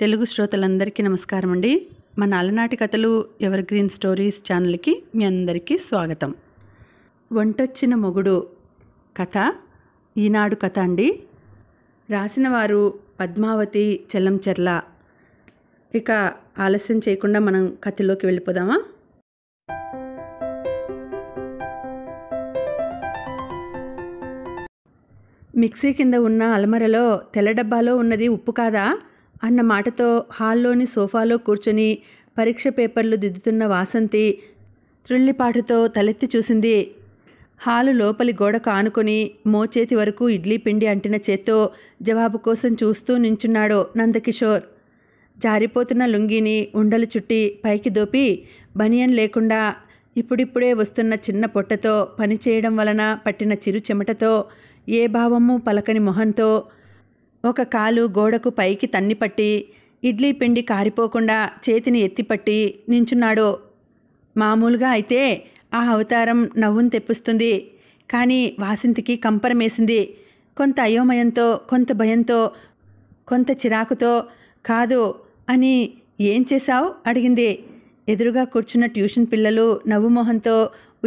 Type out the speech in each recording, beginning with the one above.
తెలుగు శ్రోతలందరికీ నమస్కారం అండి. మన అలనాటి కథలు ఎవర్ గ్రీన్ స్టోరీస్ ఛానల్కి మీ అందరికీ స్వాగతం. వంటొచ్చిన మొగుడు కథ ఈనాడు కథ అండి. రాసిన వారు పద్మావతి చెల్లంచెర్ల. ఇక ఆలస్యం చేయకుండా మనం కథలోకి వెళ్ళిపోదామా? మిక్సీ కింద ఉన్న అలమరలో తెల్ల డబ్బాలో ఉన్నది ఉప్పు కాదా అన్న మాటతో హాల్లోని సోఫాలో కూర్చొని పరీక్ష పేపర్లు దిద్దుతున్న వాసంతి త్రుళ్ళిపాటుతో తలెత్తి చూసింది. హాలు లోపలి గోడకు ఆనుకొని మోచేతి వరకు ఇడ్లీ పిండి అంటిన చేత్తో జవాబు కోసం చూస్తూ నించున్నాడు నందకిషోర్. జారిపోతున్న లుంగీని ఉండలు చుట్టి పైకి దోపి బనియన్ లేకుండా ఇప్పుడిప్పుడే వస్తున్న చిన్న పొట్టతో పనిచేయడం వలన పట్టిన చిరు చెమటతో ఏ భావము పలకని మొహంతో ఒక కాలు గోడకు పైకి తన్నిపట్టి ఇడ్లీ పిండి కారిపోకుండా చేతిని ఎత్తిపట్టి నించున్నాడు. మామూలుగా అయితే ఆ అవతారం నవ్వును తెప్పిస్తుంది. కానీ వాసంతికి కంపరమేసింది. కొంత అయోమయంతో, కొంత భయంతో, కొంత చిరాకుతో. కాదు అని ఏం చేశావు అడిగింది. ఎదురుగా కూర్చున్న ట్యూషన్ పిల్లలు నవ్వుమోహంతో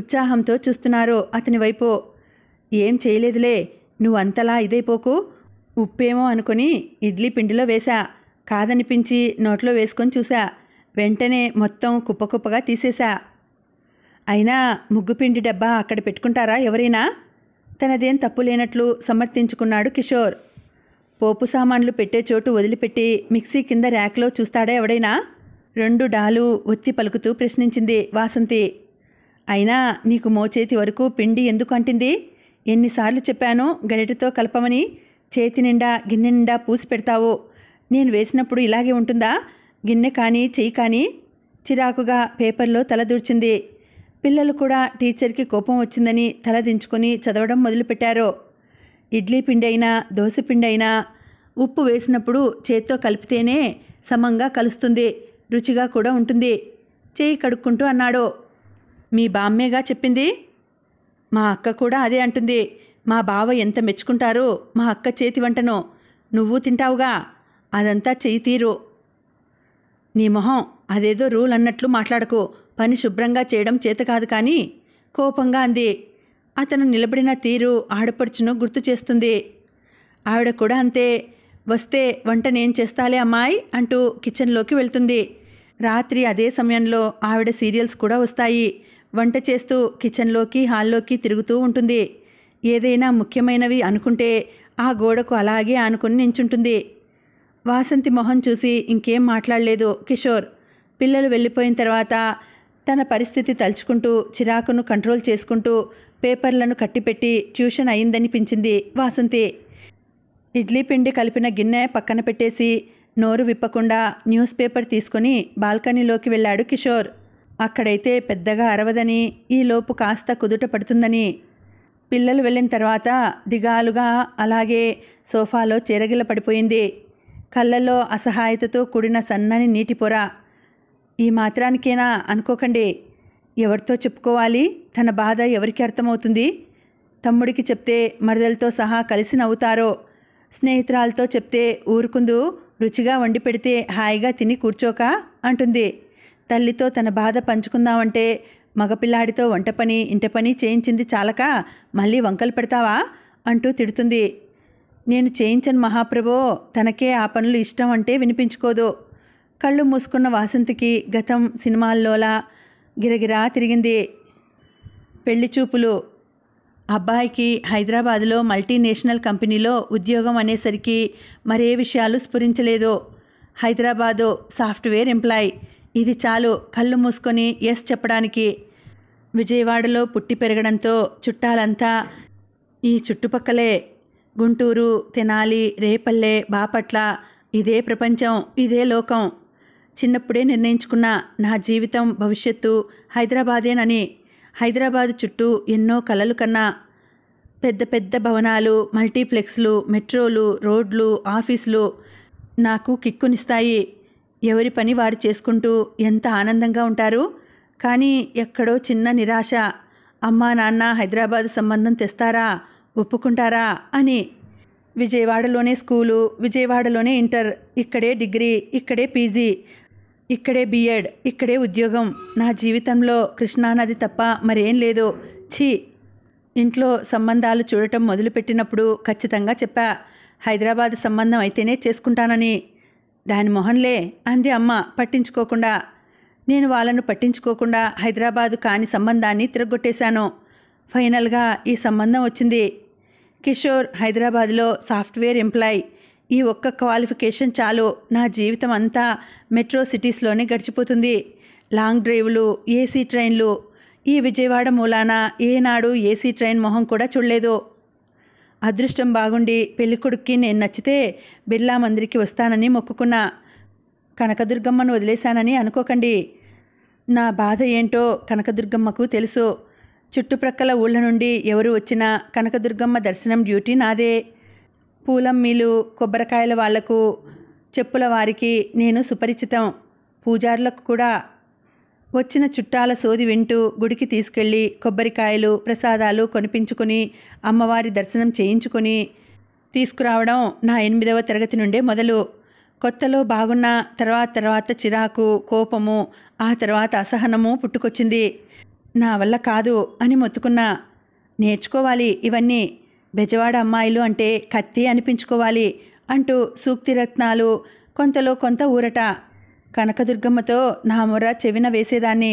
ఉత్సాహంతో చూస్తున్నారు అతని వైపు. ఏం చేయలేదులే, నువ్వంతలా ఇదైపోకు. ఉప్పేమో అనుకుని ఇడ్లీ పిండిలో వేశా. కాదనిపించి నోట్లో వేసుకొని చూసా. వెంటనే మొత్తం కుప్పకుప్పగా తీసేశా. అయినా ముగ్గుపిండి డబ్బా అక్కడ పెట్టుకుంటారా ఎవరైనా? తనదేం తప్పు లేనట్లు సమర్థించుకున్నాడు కిషోర్. పోపు సామాన్లు పెట్టే చోటు వదిలిపెట్టి మిక్సీ కింద ర్యాక్లో చూస్తాడా ఎవడైనా? 2 డాలు ఒత్తి పలుకుతూ ప్రశ్నించింది వాసంతి. అయినా నీకు మోచేతి వరకు పిండి ఎందుకు అంటింది? ఎన్నిసార్లు చెప్పాను గరిటెతో కలపమని. చేతి నిండా గిన్నె నిండా పూసి పెడతావు. నేను వేసినప్పుడు ఇలాగే ఉంటుందా? గిన్నె కానీ చెయ్యి కానీ. చిరాకుగా పేపర్లో తలదూర్చింది. పిల్లలు కూడా టీచర్కి కోపం వచ్చిందని తల దించుకొని చదవడం మొదలుపెట్టారు. ఇడ్లీ పిండి అయినా దోశ పిండి అయినా ఉప్పు వేసినప్పుడు చేత్తో కలిపితేనే సమంగా కలుస్తుంది, రుచిగా కూడా ఉంటుంది. చేయి కడుక్కుంటూ అన్నాడు. మీ బామ్మేగా చెప్పింది. మా అక్క కూడా అదే అంటుంది. మా బావ ఎంత మెచ్చుకుంటారు మా అక్క చేతి వంటను. నువ్వు తింటావుగా, అదంతా చెయ్యి తీరు. నీ మొహం, అదేదో రూల్ అన్నట్లు మాట్లాడకు. పని శుభ్రంగా చేయడం చేత కాదు కానీ కోపంగా అంది. అతను నిలబడిన తీరు ఆడపడుచును గుర్తు చేస్తుంది. ఆవిడ కూడా అంతే. వస్తే వంట నేను చేస్తాలే అమ్మాయి అంటూ కిచెన్లోకి వెళ్తుంది. రాత్రి అదే సమయంలో ఆవిడ సీరియల్స్ కూడా వస్తాయి. వంట చేస్తూ కిచెన్లోకి హాల్లోకి తిరుగుతూ ఉంటుంది. ఏదైనా ముఖ్యమైనవి అనుకుంటే ఆ గోడకు అలాగే ఆనుకుని నించుంటుంది. వాసంతి మొహం చూసి ఇంకేం మాట్లాడలేదు కిషోర్. పిల్లలు వెళ్ళిపోయిన తర్వాత తన పరిస్థితి తలుచుకుంటూ చిరాకును కంట్రోల్ చేసుకుంటూ పేపర్లను కట్టిపెట్టి ట్యూషన్ అయిందనిపించింది వాసంతి. ఇడ్లీ పిండి కలిపిన గిన్నె పక్కన పెట్టేసి నోరు విప్పకుండా న్యూస్ పేపర్ తీసుకొని బాల్కనీలోకి వెళ్ళాడు కిషోర్. అక్కడైతే పెద్దగా అరవదని, ఈలోపు కాస్త కుదుట పడుతుందని. పిల్లలు వెళ్ళిన తర్వాత దిగాలుగా అలాగే సోఫాలో చెరగిల పడిపోయింది. కళ్ళల్లో అసహాయతతో కూడిన సన్నని నీటి పొర. ఈ మాత్రానికేనా అనుకోకండి. ఎవరితో చెప్పుకోవాలి? తన బాధ ఎవరికి అర్థమవుతుంది? తమ్ముడికి చెప్తే మరదలతో సహా కలిసి నవ్వుతారో, స్నేహితురాలతో చెప్తే ఊరుకుందు, రుచిగా వండి పెడితే హాయిగా తిని కూర్చోక అంటుంది. తల్లితో తన బాధ పంచుకుందామంటే మగపిల్లాడితో వంట పని ఇంటి పని చేయించింది చాలక మళ్ళీ వంకలు పెడతావా అంటూ తిడుతుంది. నేను చేయించను మహాప్రభో, తనకే ఆ పనులు ఇష్టం అంటే వినిపించుకోదు. కళ్ళు మూసుకున్న వాసంతికి గతం సినిమాల్లోలా గిరగిరా తిరిగింది. పెళ్లి చూపులు. అబ్బాయికి హైదరాబాదులో మల్టీనేషనల్ కంపెనీలో ఉద్యోగం అనేసరికి మరే విషయాలు స్ఫురించలేదు. Hyderabad software employee. ఇది చాలు కళ్ళు మూసుకొని ఎస్ చెప్పడానికి. విజయవాడలో పుట్టి పెరగడంతో చుట్టాలంతా ఈ చుట్టుపక్కలే. గుంటూరు, తెనాలి, రేపల్లె, బాపట్ల. ఇదే ప్రపంచం, ఇదే లోకం. చిన్నప్పుడే నిర్ణయించుకున్న నా జీవితం భవిష్యత్తు హైదరాబాదేనని. హైదరాబాదు చుట్టూ ఎన్నో కలలు కన్నా. పెద్ద పెద్ద భవనాలు, మల్టీప్లెక్స్లు, మెట్రోలు, రోడ్లు, ఆఫీసులు నాకు కిక్కునిస్తాయి. ఎవరి పని వారు చేసుకుంటూ ఎంత ఆనందంగా ఉంటారు. కానీ ఎక్కడో చిన్న నిరాశ. అమ్మా నాన్న హైదరాబాద్ సంబంధం తెస్తారా, ఒప్పుకుంటారా అని. విజయవాడలోనే స్కూలు, విజయవాడలోనే ఇంటర్, ఇక్కడే డిగ్రీ, ఇక్కడే పీజీ, ఇక్కడే బీఎడ్, ఇక్కడే ఉద్యోగం. నా జీవితంలో కృష్ణానది తప్ప మరేం లేదు. ఛీ! ఇంట్లో సంబంధాలు చూడటం మొదలుపెట్టినప్పుడు ఖచ్చితంగా చెప్పా, హైదరాబాద్ సంబంధం అయితేనే చేసుకుంటానని. దాని మొహంలే అంది అమ్మ పట్టించుకోకుండా. నేను వాళ్ళను పట్టించుకోకుండా హైదరాబాదు కాని సంబంధాన్ని తిరగొట్టేశాను. ఫైనల్గా ఈ సంబంధం వచ్చింది. కిషోర్ హైదరాబాద్లో సాఫ్ట్వేర్ ఎంప్లాయ్. ఈ ఒక్క క్వాలిఫికేషన్ చాలు. నా జీవితం అంతా మెట్రో సిటీస్లోనే గడిచిపోతుంది. లాంగ్ డ్రైవ్లు, ఏసీ ట్రైన్లు. ఈ విజయవాడ మూలాన ఏనాడు ఏసీ ట్రైన్ మొహం కూడా చూడలేదు. అదృష్టం బాగుండి పెళ్ళికొడుక్కి నేను నచ్చితే బిర్లా మందిరికి వస్తానని మొక్కుకున్నా. కనకదుర్గమ్మను వదిలేశానని అనుకోకండి. నా బాధ ఏంటో కనకదుర్గమ్మకు తెలుసు. చుట్టుప్రక్కల ఊళ్ళ నుండి ఎవరు వచ్చినా కనకదుర్గమ్మ దర్శనం డ్యూటీ నాదే. పూలమ్మీలు, కొబ్బరికాయల వాళ్లకు, చెప్పుల వారికి నేను సుపరిచితం. పూజారులకు కూడా. వచ్చిన చుట్టాల సోది వింటూ గుడికి తీసుకెళ్ళి కొబ్బరికాయలు, ప్రసాదాలు కొనిపించుకుని అమ్మవారి దర్శనం చేయించుకొని తీసుకురావడం నా 8వ తరగతి నుండే మొదలు. కొత్తలో బాగున్న తర్వాత చిరాకు, కోపము, ఆ తర్వాత అసహనము పుట్టుకొచ్చింది. నా వల్ల కాదు అని మొత్తుకున్నా. నేర్చుకోవాలి ఇవన్నీ. బెజవాడ అమ్మాయిలు అంటే కత్తి అనిపించుకోవాలి అంటూ సూక్తి రత్నాలు, కొంతలో కొంత ఊరట. కనకదుర్గమ్మతో నా మొర చెవిన వేసేదాన్ని.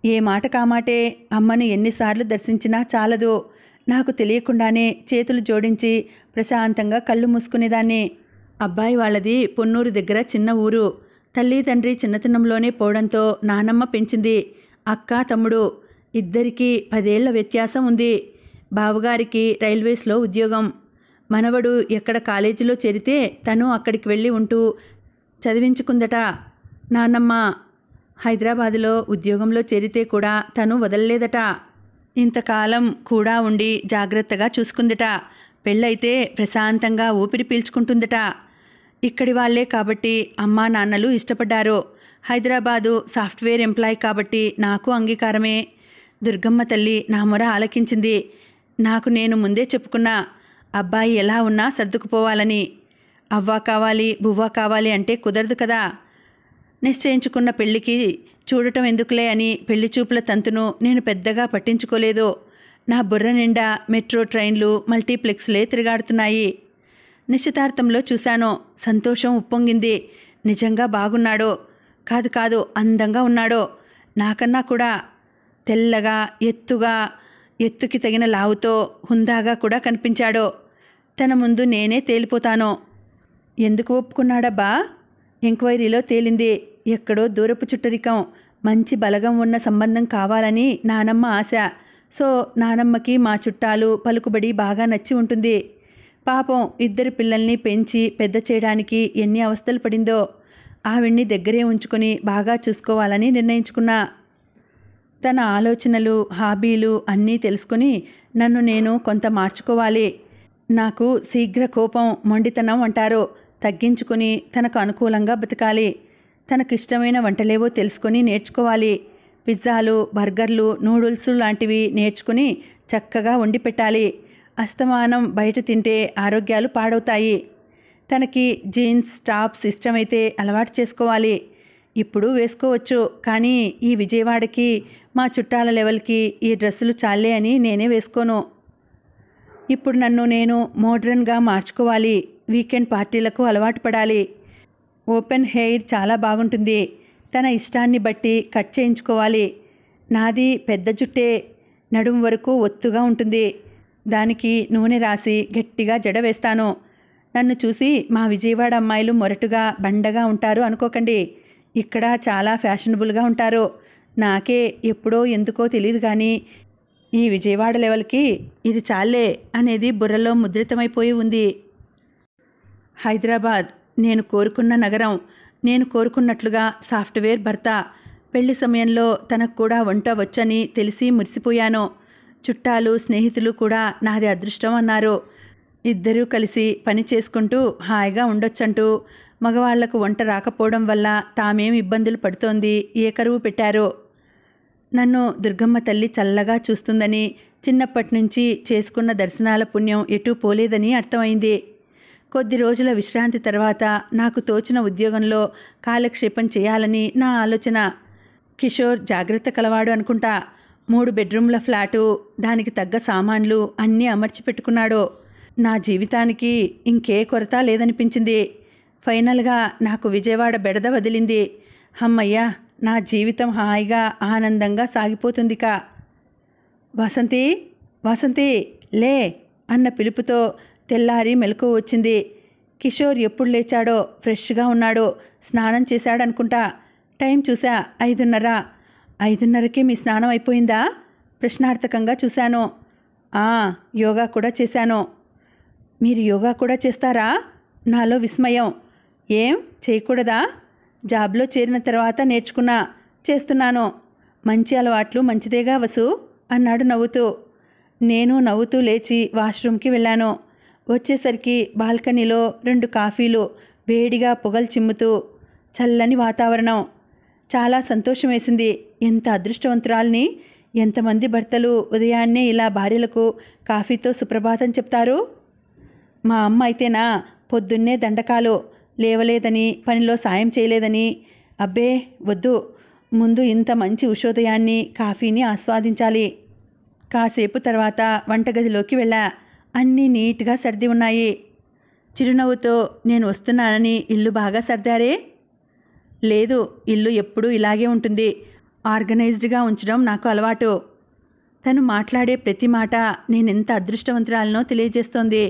ఏ మాట కామాటే అమ్మను ఎన్నిసార్లు దర్శించినా చాలదు. నాకు తెలియకుండానే చేతులు జోడించి ప్రశాంతంగా కళ్ళు మూసుకునేదాన్ని. అబ్బాయి వాళ్ళది పొన్నూరు దగ్గర చిన్న ఊరు. తల్లి తండ్రి చిన్నతనంలోనే పోవడంతో నానమ్మ పెంచింది. అక్క తమ్ముడు ఇద్దరికీ 10 ఏళ్ల వ్యత్యాసం ఉంది. బావగారికి రైల్వేస్లో ఉద్యోగం. మనవడు ఎక్కడ కాలేజీలో చేరితే తను అక్కడికి వెళ్ళి ఉంటూ చదివించుకుందట. నాన్నమ్మ హైదరాబాదులో ఉద్యోగంలో చేరితే కూడా తను వదలలేదట. ఇంతకాలం కూడా ఉండి జాగ్రత్తగా చూసుకుందట. పెళ్ళైతే ప్రశాంతంగా ఊపిరి పీల్చుకుంటుందట. ఇక్కడి వాళ్లే కాబట్టి అమ్మా నాన్నలు ఇష్టపడ్డారు. హైదరాబాదు సాఫ్ట్వేర్ ఎంప్లాయ్ కాబట్టి నాకు అంగీకారమే. దుర్గమ్మ తల్లి నా మొర ఆలకించింది. నాకు నేను ముందే చెప్పుకున్నా, అబ్బాయి ఎలా ఉన్నా సర్దుకుపోవాలని. అవ్వా కావాలి, బువ్వా కావాలి అంటే కుదరదు కదా. నిశ్చయించుకున్న పెళ్లికి చూడటం ఎందుకులే అని పెళ్లి చూపుల తంతును నేను పెద్దగా పట్టించుకోలేదు. నా బుర్ర నిండా మెట్రో ట్రైన్లు, మల్టీప్లెక్స్లే తిరగాడుతున్నాయి. నిశ్చితార్థంలో చూశాను. సంతోషం ఉప్పొంగింది. నిజంగా బాగున్నాడో కాదు అందంగా ఉన్నాడో. నాకన్నా కూడా తెల్లగా, ఎత్తుకి తగిన లావుతో హుందాగా కూడా కనిపించాడో. తన ముందు నేనే తేలిపోతాను. ఎందుకు ఒప్పుకున్నాడబ్బా? ఎంక్వైరీలో తేలింది. ఎక్కడో దూరపు చుట్టరికం, మంచి బలగం ఉన్న సంబంధం కావాలని నానమ్మ ఆశ. సో నానమ్మకి మా చుట్టాలు, పలుకుబడి బాగా నచ్చి ఉంటుంది. పాపం 2 పిల్లల్ని పెంచి పెద్ద చేయడానికి ఎన్ని అవస్థలు పడిందో. ఆవిడ్ని దగ్గరే ఉంచుకొని బాగా చూసుకోవాలని నిర్ణయించుకున్నా. తన ఆలోచనలు, హాబీలు అన్నీ తెలుసుకుని నన్ను నేను కొంత మార్చుకోవాలి. నాకు శీఘ్ర కోపం, మొండితనం అంటారు. తగ్గించుకుని తనకు అనుకూలంగా బతకాలి. తనకిష్టమైన వంటలేవో తెలుసుకొని నేర్చుకోవాలి. పిజ్జాలు, బర్గర్లు, నూడిల్స్ లాంటివి నేర్చుకుని చక్కగా వండి పెట్టాలి. అస్తమానం బయట తింటే ఆరోగ్యాలు పాడవుతాయి. తనకి జీన్స్, టాప్స్ ఇష్టమైతే అలవాటు చేసుకోవాలి. ఇప్పుడు వేసుకోవచ్చు, కానీ ఈ విజయవాడకి, మా చుట్టాల లెవెల్కి ఈ డ్రెస్సులు చాలే అని నేనే వేసుకోను. ఇప్పుడు నన్ను నేను మోడ్రన్గా మార్చుకోవాలి. వీకెండ్ పార్టీలకు అలవాటు పడాలి. ఓపెన్ హెయిర్ చాలా బాగుంటుంది. తన ఇష్టాన్ని బట్టి కట్ చేయించుకోవాలి. నాది పెద్ద జుట్టే, నడుం వరకు ఒత్తుగా ఉంటుంది. దానికి నూనె రాసి గట్టిగా జడ వేస్తాను. నన్ను చూసి మా విజయవాడ అమ్మాయిలు మొరటుగా, బండగా ఉంటారు అనుకోకండి. ఇక్కడ చాలా ఫ్యాషనబుల్గా ఉంటారు. నాకే ఎప్పుడో ఎందుకో తెలియదు కానీ ఈ విజయవాడ లెవెల్కి ఇది చాలే అనేది బుర్రలో ముద్రితమైపోయి ఉంది. హైదరాబాద్ నేను కోరుకున్న నగరం. నేను కోరుకున్నట్లుగా సాఫ్ట్వేర్ భర్త. పెళ్లి సమయంలో తనకు కూడా వంట వచ్చని తెలిసి మురిసిపోయాను. చుట్టాలు, స్నేహితులు కూడా నాది అదృష్టం అన్నారు. ఇద్దరూ కలిసి పని చేసుకుంటూ హాయిగా ఉండొచ్చంటూ, మగవాళ్లకు వంట రాకపోవడం వల్ల తామేం ఇబ్బందులు పడుతోంది ఏకరువు పెట్టారు. నన్ను దుర్గమ్మ తల్లి చల్లగా చూస్తుందని, చిన్నప్పటి నుంచి చేసుకున్న దర్శనాల పుణ్యం ఎటూ పోలేదని అర్థమైంది. కొద్ది రోజుల విశ్రాంతి తర్వాత నాకు తోచిన ఉద్యోగంలో కాలక్షేపం చేయాలని నా ఆలోచన. కిషోర్ జాగ్రత్త కలవాడు అనుకుంటా. 3 బెడ్రూమ్ల ఫ్లాటు, దానికి తగ్గ సామాన్లు అన్నీ అమర్చి పెట్టుకున్నాడు. నా జీవితానికి ఇంకే కొరత లేదనిపించింది. ఫైనల్గా నాకు విజయవాడ బెడద వదిలింది. హమ్మయ్య, నా జీవితం హాయిగా ఆనందంగా సాగిపోతుందిక. వాసంతి, వాసంతి లే అన్న పిలుపుతో తెల్లారి మెలకువ వచ్చింది. కిషోర్ ఎప్పుడు లేచాడో, ఫ్రెష్గా ఉన్నాడు. స్నానం చేశాడనుకుంటా. టైం చూసా 5:30. 5:30కి మీ స్నానం అయిపోయిందా? ప్రశ్నార్థకంగా చూశాను. యోగా కూడా చేశాను. మీరు యోగా కూడా చేస్తారా? నాలో విస్మయం. ఏం చేయకూడదా? జాబ్లో చేరిన తర్వాత నేర్చుకున్నా, చేస్తున్నాను. మంచి అలవాట్లు మంచిదేగా వసు అన్నాడు నవ్వుతూ. నేను నవ్వుతూ లేచి వాష్రూమ్కి వెళ్ళాను. వచ్చేసరికి బాల్కనీలో 2 కాఫీలు వేడిగా పొగలు చిమ్ముతూ, చల్లని వాతావరణం. చాలా సంతోషం వేసింది. ఎంత అదృష్టవంతురాల్ని! ఎంతమంది భర్తలు ఉదయాన్నే ఇలా భార్యలకు కాఫీతో సుప్రభాతం చెప్తారు. మా అమ్మ అయితేనా పొద్దున్నే దండకాలు, లేవలేదని, పనిలో సాయం చేయలేదని. అబ్బే వద్దు, ముందు ఇంత మంచి ఉషోదయాన్ని, కాఫీని ఆస్వాదించాలి. కాసేపు తర్వాత వంటగదిలోకి వెళ్ళా. అన్నీ నీట్గా సర్ది ఉన్నాయి. చిరునవ్వుతో, నేను వస్తున్నానని ఇల్లు బాగా సర్దారే? లేదు, ఇల్లు ఎప్పుడూ ఇలాగే ఉంటుంది. ఆర్గనైజ్డ్గా ఉంచడం నాకు అలవాటు. తను మాట్లాడే ప్రతి మాట నేనెంత అదృష్టవంతురాలనో తెలియజేస్తోంది.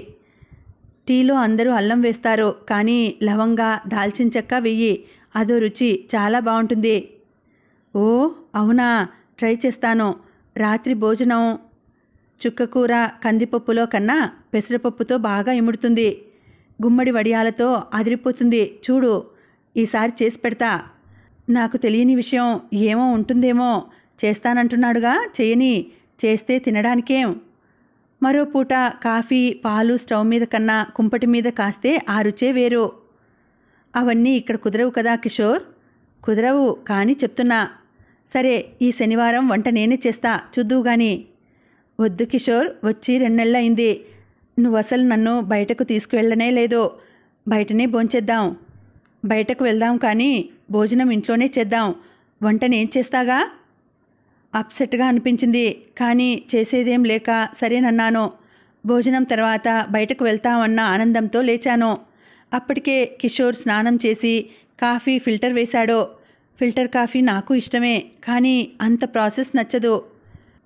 టీలో అందరూ అల్లం వేస్తారు, కానీ లవంగా, దాల్చిన చెక్క వెయ్యి. అదో రుచి, చాలా బాగుంటుంది. ఓ అవునా, ట్రై చేస్తాను. రాత్రి భోజనం చుక్కకూర కందిపప్పులో కన్నా పెసరపప్పుతో బాగా ఇముడుతుంది. గుమ్మడి వడియాలతో అదిరిపోతుంది. చూడు, ఈసారి చేసి పెడతా. నాకు తెలియని విషయం ఏమో ఉంటుందేమో. చేస్తానంటున్నాడుగా, చేయని. చేస్తే తినడానికేం. మరో పూట కాఫీ, పాలు స్టవ్ మీద కన్నా కుంపటి మీద కాస్తే ఆ రుచే వేరు. అవన్నీ ఇక్కడ కుదరవు కదా కిషోర్? కుదరవు, కానీ చెప్తున్నా. సరే, ఈ శనివారం వంట నేనే చేస్తా, చూద్దువు గాని. వద్దు కిషోర్, వచ్చి 2 నెలలైంది. నువ్వసలు నన్ను బయటకు తీసుకువెళ్ళనే లేదు. బయటనే భోంచేద్దాం. బయటకు వెళ్దాం, కానీ భోజనం ఇంట్లోనే చేద్దాం. వంట నేను చేస్తాగా. అప్సెట్గా అనిపించింది, కానీ చేసేదేం లేక సరేనన్నాను. భోజనం తర్వాత బయటకు వెళ్తామన్న ఆనందంతో లేచాను. అప్పటికే కిషోర్ స్నానం చేసి కాఫీ ఫిల్టర్ వేశాడు. ఫిల్టర్ కాఫీ నాకు ఇష్టమే, కానీ అంత ప్రాసెస్ నచ్చదు.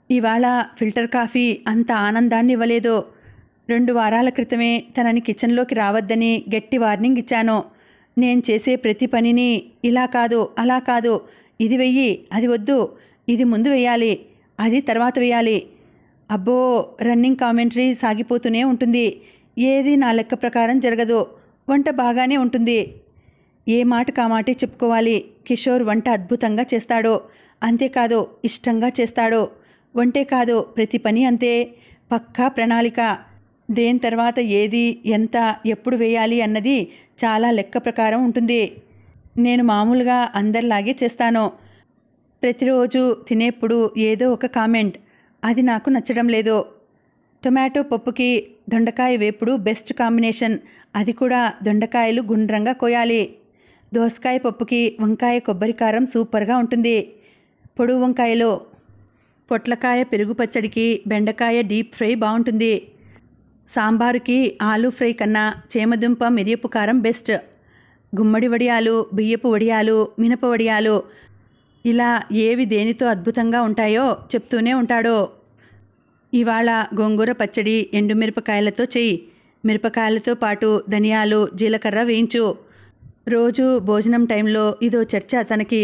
ఇవాళ ఫిల్టర్ కాఫీ అంత ఆనందాన్ని ఇవ్వలేదు. 2 వారాల క్రితమే తనని కిచెన్లోకి రావద్దని గట్టి వార్నింగ్ ఇచ్చాను. నేను చేసే ప్రతి పనిని ఇలా కాదు, అలా కాదు, ఇది వెయ్యి, అది వద్దు, ఇది ముందు వేయాలి, అది తర్వాత వేయాలి. అబ్బో, రన్నింగ్ కామెంటరీ సాగిపోతూనే ఉంటుంది. ఏది నా లెక్క ప్రకారం జరగదు. వంట బాగానే ఉంటుంది. ఏ మాటకు ఆ మాటే చెప్పుకోవాలి. కిషోర్ వంట అద్భుతంగా చేస్తాడు. అంతేకాదు, ఇష్టంగా చేస్తాడు. వంటే కాదు, ప్రతి పని అంతే. పక్కా ప్రణాళిక. దేని తర్వాత ఏది, ఎంత, ఎప్పుడు వేయాలి అన్నది చాలా లెక్క ప్రకారం ఉంటుంది. నేను మామూలుగా అందరిలాగే చేస్తాను. ప్రతిరోజు తినేప్పుడు ఏదో ఒక కామెంట్. అది నాకు నచ్చడం లేదు. టొమాటో పప్పుకి దొండకాయ వేపుడు బెస్ట్ కాంబినేషన్. అది కూడా దొండకాయలు గుండ్రంగా కోయాలి. దోసకాయ పప్పుకి వంకాయ కొబ్బరికారం సూపర్గా ఉంటుంది. పొడుగు వంకాయలో పొట్లకాయ పెరుగు పచ్చడికి బెండకాయ డీప్ ఫ్రై బాగుంటుంది. సాంబారుకి ఆలూ ఫ్రై కన్నా చేమదుంప మిరియపు కారం బెస్ట్. గుమ్మడి వడియాలు, బియ్యపు వడియాలు, మినప వడియాలు, ఇలా ఏవి దేనితో అద్భుతంగా ఉంటాయో చెప్తూనే ఉంటాడో. ఇవాళ గోంగూర పచ్చడి ఎండుమిరపకాయలతో చెయ్యి. మిరపకాయలతో పాటు ధనియాలు, జీలకర్ర వేయించు. రోజు భోజనం టైంలో ఇదో చర్చ తనకి.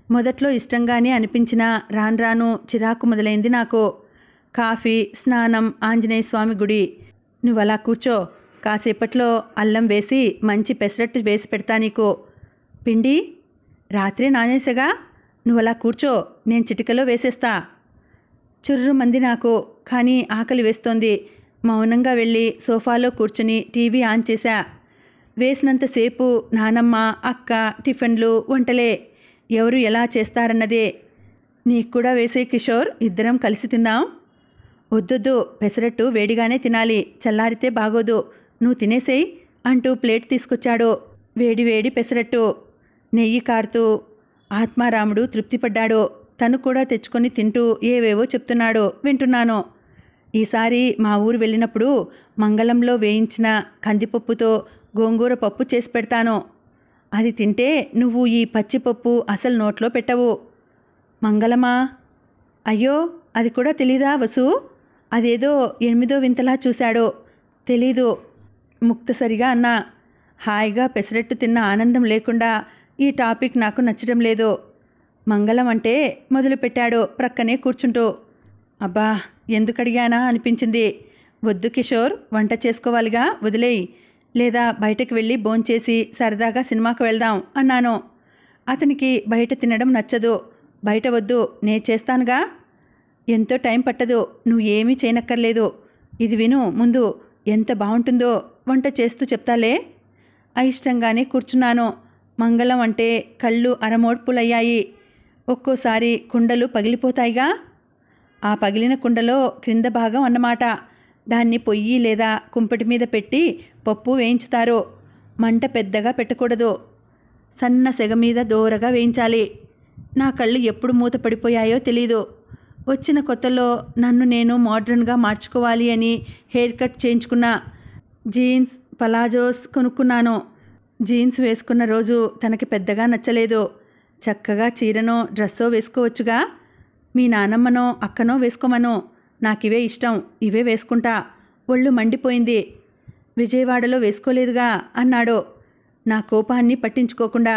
మొదట్లో ఇష్టంగానే అనిపించినా రాను రాను చిరాకు మొదలైంది నాకు. కాఫీ, స్నానం, ఆంజనేయ స్వామి గుడి. నువ్వలా కూర్చో, కాసేపట్లో అల్లం వేసి మంచి పెసరట్టు వేసి పెడతా నీకు. పిండి రాత్రే నానేసగా. నువ్వలా కూర్చో, నేను చిటికలో వేసేస్తా. చుర్రుమంది నాకు, కానీ ఆకలి వేస్తోంది. మౌనంగా వెళ్ళి సోఫాలో కూర్చుని టీవీ ఆన్ చేశా. వేసినంతసేపు నానమ్మ, అక్క, టిఫిన్లు, వంటలే. ఎవరు ఎలా చేస్తారన్నదే. నీకు కూడా వేసే కిషోర్, ఇద్దరం కలిసి తిందాం. వద్దొద్దు, పెసరట్టు వేడిగానే తినాలి, చల్లారితే బాగోదు. నువ్వు తినేసేయి, అంటూ ప్లేట్ తీసుకొచ్చాడు. వేడి వేడి పెసరట్టు, నెయ్యి కారుతూ. ఆత్మారాముడు తృప్తిపడ్డాడు. తను కూడా తెచ్చుకొని తింటూ ఏవేవో చెప్తున్నాడు. వింటున్నాను. ఈసారి మా ఊరు వెళ్ళినప్పుడు మంగళంలో వేయించిన కందిపప్పుతో గోంగూర పప్పు చేసి పెడతాను. అది తింటే నువ్వు ఈ పచ్చిపప్పు అసలు నోట్లో పెట్టవు. మంగళమా? అయ్యో, అది కూడా తెలీదా వసు? అదేదో 8వ వింతలా చూశాడు. తెలీదు ముక్తసరిగా అన్నా. హాయిగా పెసరట్టు తిన్న ఆనందం లేకుండా ఈ టాపిక్ నాకు నచ్చడం లేదు. మంగళం అంటే మొదలుపెట్టాడు ప్రక్కనే కూర్చుంటూ. అబ్బా, ఎందుకడిగానా అనిపించింది. వద్దు కిషోర్, వంట చేసుకోవాలిగా, వదిలేయి. లేదా బయటకు వెళ్ళి భోంచేసి సరదాగా సినిమాకు వెళ్దాం అన్నాను. అతనికి బయట తినడం నచ్చదు. బయట వద్దు, నే చేస్తానుగా. ఎంతో టైం పట్టదు, నువ్వు ఏమీ చేయనక్కర్లేదు. ఇది విను ముందు, ఎంత బాగుంటుందో వంట చేస్తూ చెప్తాలే. అయిష్టంగానే కూర్చున్నాను. మంగళం అంటే కళ్ళు అరమోడ్పులయ్యాయి. ఒక్కోసారి కుండలు పగిలిపోతాయిగా. ఆ పగిలిన కుండలో క్రింద భాగం అన్నమాట. దాన్ని పొయ్యి లేదా కుంపటి మీద పెట్టి పప్పు వేయించుతారు. మంట పెద్దగా పెట్టకూడదు. సన్న సెగ మీద దోరగా వేయించాలి. నా కళ్ళు ఎప్పుడు మూత పడిపోయాయో తెలీదు. వచ్చిన కొత్తలో నన్ను నేను మోడ్రన్గా మార్చుకోవాలి అని హెయిర్ కట్ చేయించుకున్నా. జీన్స్ పలాజోస్ కొనుక్కున్నాను. జీన్స్ వేసుకున్న రోజు తనకి పెద్దగా నచ్చలేదు. చక్కగా చీరనో డ్రెస్సో వేసుకోవచ్చుగా. మీ నానమ్మనో అక్కనో వేసుకోమను. నాకివే ఇష్టం, ఇవే వేసుకుంటా. ఒళ్ళు మండిపోయింది. విజయవాడలో వేసుకోలేదుగా అన్నాడు నా కోపాన్ని పట్టించుకోకుండా.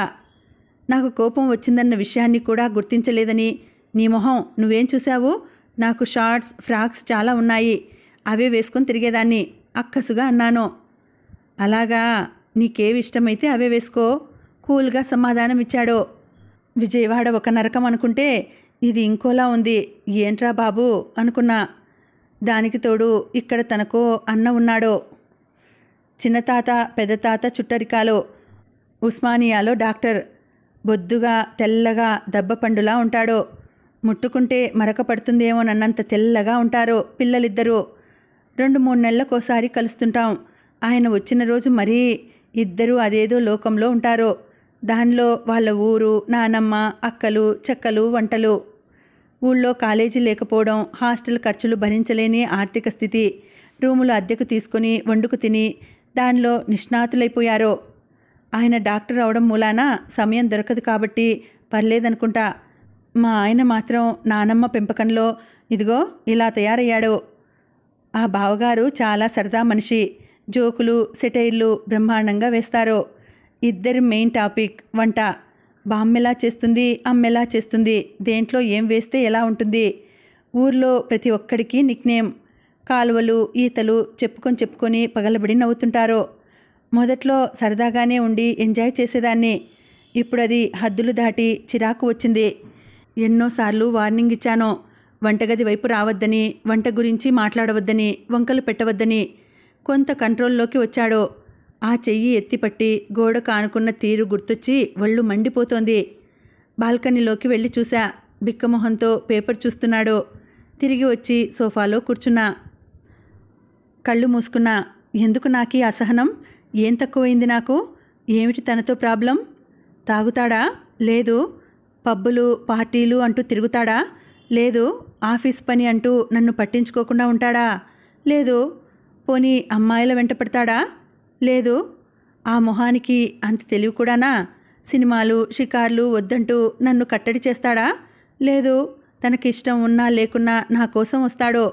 నాకు కోపం వచ్చిందన్న విషయాన్ని కూడా గుర్తించలేదని. నీ మొహం, నువ్వేం చూశావు? నాకు షార్ట్స్ ఫ్రాక్స్ చాలా ఉన్నాయి, అవే వేసుకొని తిరిగేదాన్ని అక్కసుగా అన్నాను. అలాగా, నీకేవి ఇష్టమైతే అవే వేసుకో, కూల్గా సమాధానం ఇచ్చాడు. విజయవాడ ఒక నరకం అనుకుంటే ఇది ఇంకోలా ఉంది. ఏంట్రా బాబు అనుకున్నా. దానికి తోడు ఇక్కడ తనకో అన్న ఉన్నాడు. చిన్నతాత పెద్దతాత చుట్టరికాలు. ఉస్మానియాలో డాక్టర్. బొద్దుగా తెల్లగా దబ్బపండులా ఉంటాడు. ముట్టుకుంటే మరక పడుతుందేమోనన్నంత తెల్లగా ఉంటారు పిల్లలిద్దరూ. 2-3 నెలలకోసారి కలుస్తుంటాం. ఆయన వచ్చిన రోజు మరీ ఇద్దరూ అదేదో లోకంలో ఉంటారు. దానిలో వాళ్ళ ఊరు, నానమ్మ, అక్కలు, చెక్కలు, వంటలు. ఊళ్ళో కాలేజీ లేకపోవడం, హాస్టల్ ఖర్చులు భరించలేని ఆర్థిక స్థితి. రూములు అద్దెకు తీసుకుని వండుకు తిని దానిలో నిష్ణాతులైపోయారు. ఆయన డాక్టర్ అవడం మూలాన సమయం దొరకదు కాబట్టి పర్లేదనుకుంటా. మా ఆయన మాత్రం నానమ్మ పెంపకంలో ఇదిగో ఇలా తయారయ్యాడు. ఆ బావగారు చాలా సరదా మనిషి. జోకులు సెటైర్లు బ్రహ్మాండంగా వేస్తారు. ఇద్దరి మెయిన్ టాపిక్ వంట. బామ్మెలా చేస్తుంది, అమ్మెలా చేస్తుంది, దేంట్లో ఏం వేస్తే ఎలా ఉంటుంది. ఊర్లో ప్రతి ఒక్కడికి నిక్నేమ్. కాలువలు ఈతలు చెప్పుకొని పగలబడి నవ్వుతుంటారు. మొదట్లో సరదాగానే ఉండి ఎంజాయ్ చేసేదాన్ని. ఇప్పుడు అది హద్దులు దాటి చిరాకు వచ్చింది. ఎన్నోసార్లు వార్నింగ్ ఇచ్చాను. వంటగది వైపు రావద్దని, వంట గురించి మాట్లాడవద్దని, వంకలు పెట్టవద్దని. కొంత కంట్రోల్లోకి వచ్చాడు. ఆ చెయ్యి ఎత్తిపట్టి గోడ కానుకున్న తీరు గుర్తొచ్చి ఒళ్ళు మండిపోతోంది. బాల్కనీలోకి వెళ్ళి చూశా. బిక్కమొహంతో పేపర్ చూస్తున్నాడు. తిరిగి వచ్చి సోఫాలో కూర్చున్నా. కళ్ళు మూసుకున్నా. ఎందుకు నాకీ అసహనం? ఏం తక్కువైంది నాకు? ఏమిటి తనతో ప్రాబ్లం? తాగుతాడా? లేదు. పబ్బులు పార్టీలు అంటూ తిరుగుతాడా? లేదు. ఆఫీస్ పని అంటూ నన్ను పట్టించుకోకుండా ఉంటాడా? లేదు. పోనీ అమ్మాయిల వెంట పడతాడా? లేదు. ఆ మొహానికి అంత తెలివి కూడానా? సినిమాలు షికార్లు వద్దంటూ నన్ను కట్టడి చేస్తాడా? లేదు. తనకిష్టం ఉన్నా లేకున్నా నా కోసం వస్తాడు.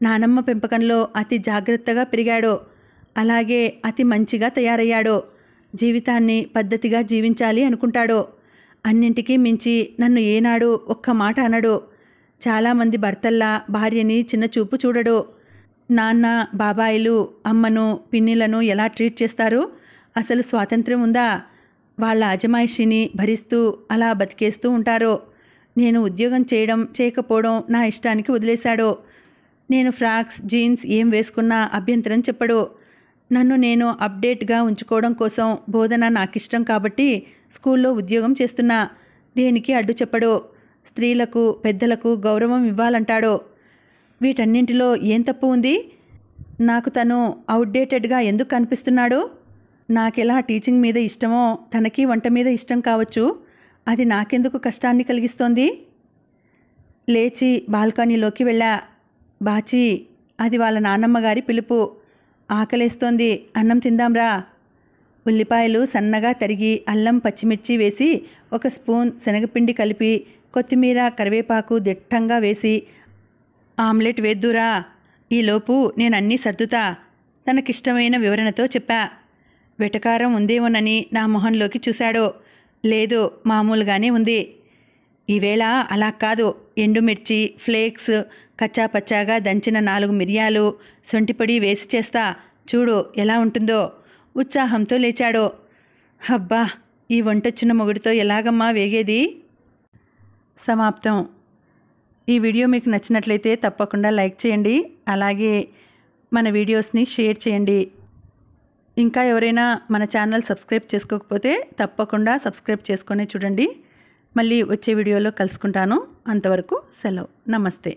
నానమ్మ పెంపకంలో అతి జాగ్రత్తగా పెరిగాడు. అలాగే అతి మంచిగా తయారయ్యాడు. జీవితాన్ని పద్ధతిగా జీవించాలి అనుకుంటాడు. అన్నింటికీ మించి నన్ను ఏనాడు ఒక్క మాట అనడు. చాలామంది భర్తల్లా భార్యని చిన్నచూపు చూడడు. నాన్న బాబాయిలు అమ్మను పిన్నిలను ఎలా ట్రీట్ చేస్తారు? అసలు స్వాతంత్ర్యం ఉందా? వాళ్ళ అజమాయిషిని భరిస్తూ అలా బతికేస్తూ ఉంటారు. నేను ఉద్యోగం చేయడం చేయకపోవడం నా ఇష్టానికి వదిలేశాడు. నేను ఫ్రాక్స్ జీన్స్ ఏం వేసుకున్నా అభ్యంతరం చెప్పడు. నన్ను నేను అప్డేట్గా ఉంచుకోవడం కోసం బోధన నాకిష్టం కాబట్టి స్కూల్లో ఉద్యోగం చేస్తున్నా. దేనికి అడ్డు చెప్పడు. స్త్రీలకు పెద్దలకు గౌరవం ఇవ్వాలంటాడు. వీటన్నింటిలో ఏం తప్పు ఉంది? నాకు తను అవుట్డేటెడ్గా ఎందుకు కనిపిస్తున్నాడు? నాకెలా టీచింగ్ మీద ఇష్టమో తనకి వంట మీద ఇష్టం కావచ్చు. అది నాకెందుకు కష్టాన్ని కలిగిస్తోంది? లేచి బాల్కనీలోకి వెళ్ళా. బాచీ, అది వాళ్ళ నాన్నమ్మగారి పిలుపు. ఆకలేస్తోంది, అన్నం తిందాంరా. ఉల్లిపాయలు సన్నగా తరిగి అల్లం పచ్చిమిర్చి వేసి 1 స్పూన్ శనగపిండి కలిపి కొత్తిమీర కరివేపాకు దిట్టంగా వేసి ఆమ్లెట్ వేద్దురా. ఈలోపు నేనన్నీ సర్దుతా, తనకిష్టమైన వివరణతో చెప్పా. వెటకారం ఉందేమోనని నా మొహంలోకి చూశాడు. లేదు, మామూలుగానే ఉంది. ఈవేళ అలా కాదు, ఎండుమిర్చి ఫ్లేక్స్ కచ్చాపచ్చాగా దంచిన 4 మిరియాలు సొంటిపొడి వేసి చేస్తా, చూడు ఎలా ఉంటుందో. ఉత్సాహంతో లేచాడు. హబ్బా, ఈ వంటొచ్చిన మొగుడితో ఎలాగమ్మా వేగేది? సమాప్తం. ఈ వీడియో మీకు నచ్చినట్లయితే తప్పకుండా లైక్ చేయండి. అలాగే మన వీడియోస్ని షేర్ చేయండి. ఇంకా ఎవరైనా మన ఛానల్ సబ్స్క్రైబ్ చేసుకోకపోతే తప్పకుండా సబ్స్క్రైబ్ చేసుకొని చూడండి. మళ్ళీ వచ్చే వీడియోలో కలుసుకుంటాను. అంతవరకు సెలవు. నమస్తే.